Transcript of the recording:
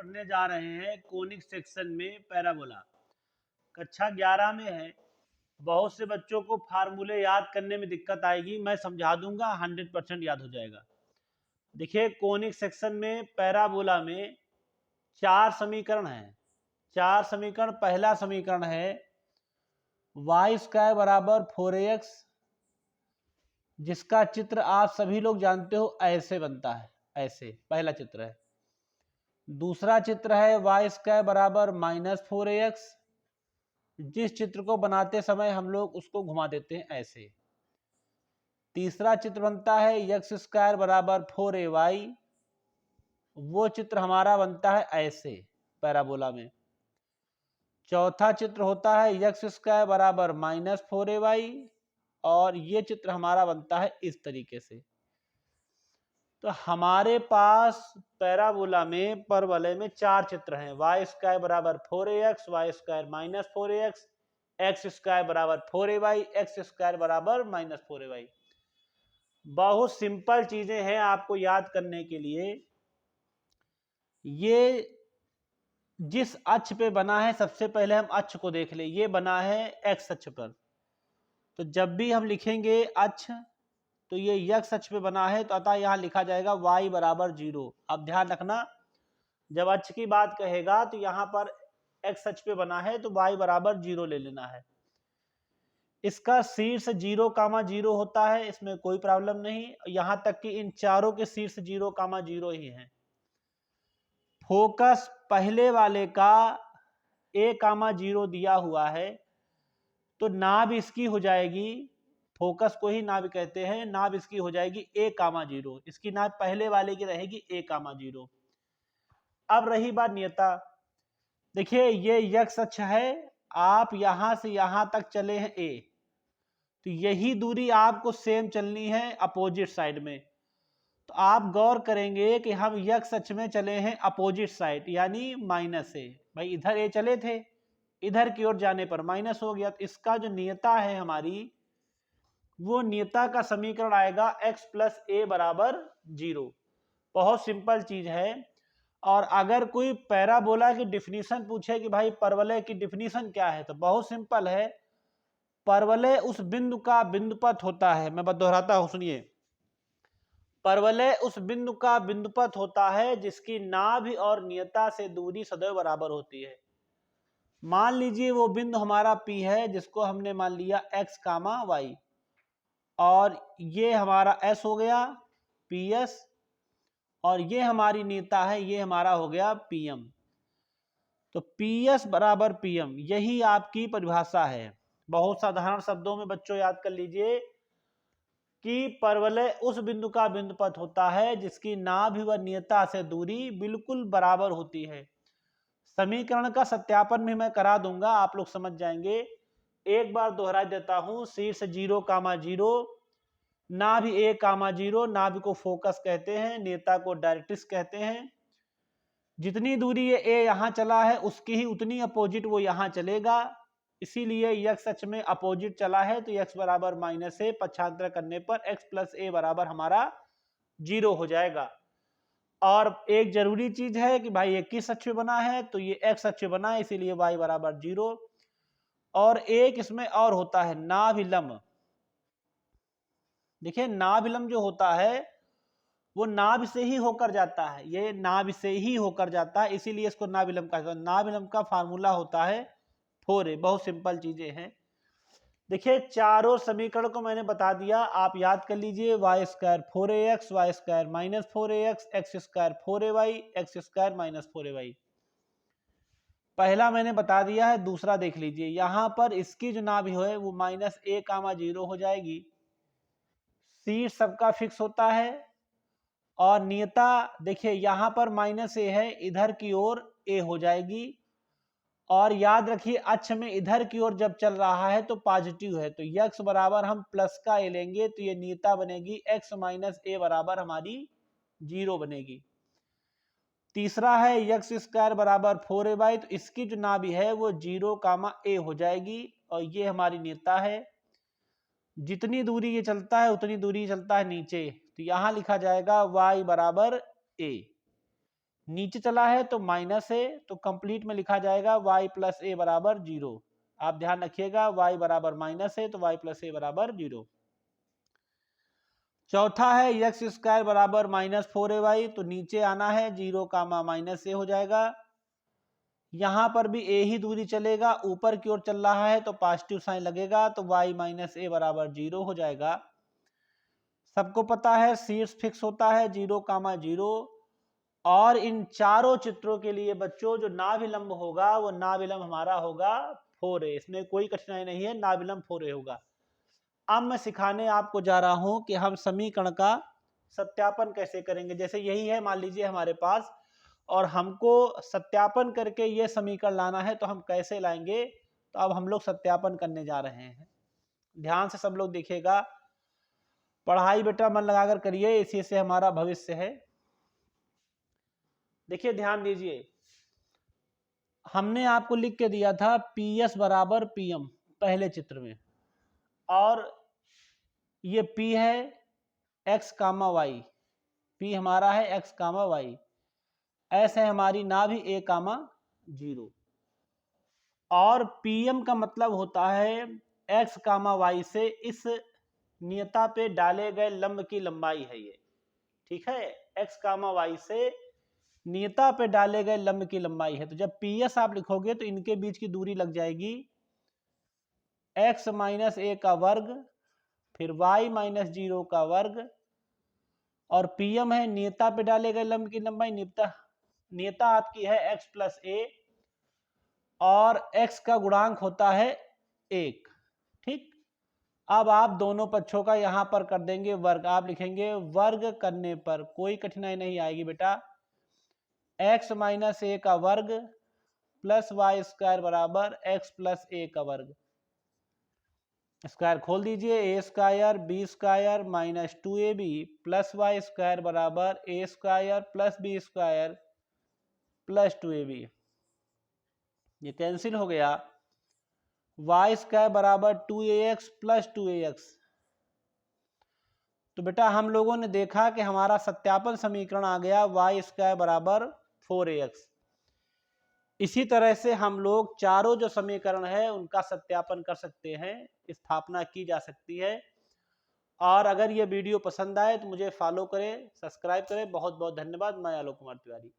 पढ़ने जा रहे हैं कोनिक सेक्शन में पैराबोला। कक्षा 11 में है। बहुत से बच्चों को फार्मूले याद करने में दिक्कत आएगी, मैं समझा दूंगा, 100% याद हो जाएगा। देखिए कोनिक सेक्शन में पैराबोला में 4 समीकरण हैं। 4 समीकरण, पहला समीकरण है वाई स्क्वायर बराबर 4ax, जिसका चित्र आप सभी लोग जानते हो ऐसे बनता है, ऐसे पहला चित्र है। दूसरा चित्र है वाई स्क्वायर बराबर -4ax, जिस चित्र को बनाते समय हम लोग उसको घुमा देते हैं ऐसे। तीसरा चित्र बनता है एक्स स्क्वायर बराबर 4ay, वो चित्र हमारा बनता है ऐसे पैराबोला में। चौथा चित्र होता है एक्स स्क्वायर बराबर -4ay, और ये चित्र हमारा बनता है इस तरीके से। तो हमारे पास पैराबोला में परवलय में 4 चित्र हैं। वाई स्क्वायर बराबर 4ax, Y square -4ax, X square बराबर 4ay, एक्स स्क्वायर बराबर -4ay। बहुत सिंपल चीजें हैं आपको याद करने के लिए। ये जिस अक्ष पे बना है, सबसे पहले हम अक्ष को देख ले। ये बना है एक्स अक्ष पर, तो जब भी हम लिखेंगे अक्ष तो ये एक्स अक्ष पे बना है, तो अतः यहाँ लिखा जाएगा y बराबर 0। अब ध्यान रखना, जब अक्ष की बात कहेगा तो यहाँ पर एक्स अक्ष पे बना है तो y बराबर 0 ले लेना है। इसका शीर्ष 0,0 होता है, इसमें कोई प्रॉब्लम नहीं। यहाँ तक कि इन चारों के शीर्ष 0,0 ही हैं। फोकस पहले वाले का a,0 दिया हुआ है, तो नाभ इसकी हो जाएगी, फोकस को ही नाभ कहते हैं, नाभ इसकी हो जाएगी a,0। इसकी नाभ पहले वाले की रहेगी a,0। अब रही बात नियता। देखिए ये एक्स अक्ष है, आप यहां से यहां तक चले हैं a, तो यही दूरी आपको सेम चलनी है अपोजिट साइड में। तो आप गौर करेंगे कि हम एक्स अक्ष में चले हैं अपोजिट साइड, यानी -a। भाई इधर a चले थे, इधर की ओर जाने पर माइनस हो गया। तो इसका जो नियता है हमारी, वो नियता का समीकरण आएगा x + a बराबर 0। बहुत सिंपल चीज है। और अगर कोई पैराबोला की डिफिनीशन पूछे कि भाई परवलय की डिफिनीशन क्या है, तो बहुत सिंपल है। परवलय उस बिंदु का बिंदुपथ होता है, मैं दोहराता हूं सुनिए। परवलय उस बिंदु का बिंदुपथ होता है जिसकी नाभि और नियता से दूरी सदैव बराबर होती है। मान लीजिए वो बिंदु हमारा P है, जिसको हमने मान लिया x, y, और ये हमारा S हो गया PS, और ये हमारी नियता है, ये हमारा हो गया PM। तो PS बराबर PM, यही आपकी परिभाषा है। बहुत साधारण शब्दों में बच्चों याद कर लीजिए कि परवलय उस बिंदु का बिंदुपथ होता है जिसकी नाभि व नियता से दूरी बिल्कुल बराबर होती है। समीकरण का सत्यापन भी मैं करा दूंगा, आप लोग समझ जाएंगे। एक बार दोहरा देता हूं। शीर्ष 0,0, नाभि a,0, नाभि को फोकस कहते हैं, नेता को डायरेक्ट्रिक्स कहते हैं। जितनी दूरी ये a यहां चला है, उसकी ही उतनी अपोजिट वो यहां चलेगा। इसीलिए x अक्ष में अपोजिट चला है, तो x बराबर -a, पक्षांतर करने पर x + a बराबर हमारा 0 हो जाएगा। और एक जरूरी चीज है कि भाई ये किस अक्ष पे बना है, तो ये x अक्ष पे बना है, इसीलिए y बराबर 0। और एक इसमें और होता है नाभिलंब। देखिए नाभिलंब जो होता है वो नाभि से ही होकर जाता है, ये नाभि से ही होकर जाता है, इसीलिए इसको नाभिलंब कहा जाता है। नाभिलंब का फार्मूला होता है 4a। बहुत सिंपल चीजें हैं। देखिए चारों समीकरण को मैंने बता दिया, आप याद कर लीजिए। Y square 4ax, Y square -4ax, X square 4ay, X square -4ay। पहला मैंने बता दिया है। दूसरा देख लीजिए, यहां पर इसकी जो नाभि है वो -a,0 हो जाएगी। शीर्ष सबका फिक्स होता है, और नियता देखिए यहां पर -a है, इधर की ओर a हो जाएगी। और याद रखिए अक्ष में इधर की ओर जब चल रहा है तो पॉजिटिव है, तो x बराबर हम प्लस का a लेंगे, तो ये नियता बनेगी x - a बराबर हमारी 0 बनेगी। तीसरा है एक्स स्क्वायर बराबर 4ay, तो इसकी जो नाभि है वो 0,a हो जाएगी, और ये हमारी नियता है। जितनी दूरी ये चलता है उतनी दूरी चलता है नीचे, तो यहां लिखा जाएगा y बराबर a। नीचे चला है तो माइनस है, तो कंप्लीट में लिखा जाएगा y प्लस ए बराबर 0। आप ध्यान रखिएगा, y बराबर माइनस है तो y प्लस ए बराबर 0। चौथा है एक्स स्क्वायर बराबर -4ay, तो नीचे आना है 0 कामा माइनस ए हो जाएगा। यहां पर भी ए ही दूरी चलेगा, ऊपर की ओर चल रहा है तो पॉजिटिव साइन लगेगा, तो y माइनस ए बराबर 0 हो जाएगा। सबको पता है शीर्ष फिक्स होता है 0 कामा 0, और इन चारों चित्रों के लिए बच्चों जो नाभिलंब होगा वो नाभिलंब हमारा होगा 4a। इसमें कोई कठिनाई नहीं है, नाभिलंब 4a होगा। अब मैं सिखाने आपको जा रहा हूं कि हम समीकरण का सत्यापन कैसे करेंगे। जैसे यही है मान लीजिए हमारे पास, और हमको सत्यापन करके ये समीकरण लाना है, तो हम कैसे लाएंगे, तो अब हम लोग सत्यापन करने जा रहे हैं। ध्यान से सब लोग देखिएगा, पढ़ाई बेटा मन लगाकर करिए, इसी से हमारा भविष्य है। देखिए ध्यान दीजिए, हमने आपको लिख के दिया था PS बराबर PM पहले चित्र में, और ये P है x कामा वाई, P हमारा है x कामा वाई, S है हमारी नाभि a कामा 0, और PM का मतलब होता है x कामा वाई से इस नियता पे डाले गए लंब की लंबाई है ये, ठीक है। x कामा वाई से नियता पे डाले गए लंब की लंबाई है। तो जब PS आप लिखोगे तो इनके बीच की दूरी लग जाएगी x माइनस ए का वर्ग, फिर y माइनस 0 का वर्ग, और PM है नियता पे डाले गए लंब की लंबाई, नियता आपकी है x प्लस ए, और x का गुणांक होता है 1, ठीक। अब आप दोनों पक्षों का यहां पर कर देंगे वर्ग, आप लिखेंगे वर्ग करने पर कोई कठिनाई नहीं आएगी बेटा, x माइनस ए का वर्ग प्लस वाई स्क्वायर बराबर x प्लस ए का वर्ग। स्क्वायर खोल दीजिए, a square b square minus 2ab plus y square बराबर a square plus b square plus 2ab। ये कैंसिल हो गया, वाई स्क्वायर बराबर 2ax प्लस 2ax। तो बेटा हम लोगों ने देखा कि हमारा सत्यापन समीकरण आ गया वाई स्क्वायर बराबर 4ax। इसी तरह से हम लोग चारों जो समीकरण है उनका सत्यापन कर सकते हैं, स्थापना की जा सकती है। और अगर ये वीडियो पसंद आए तो मुझे फॉलो करें, सब्सक्राइब करें। बहुत बहुत धन्यवाद। मैं आलोक कुमार तिवारी।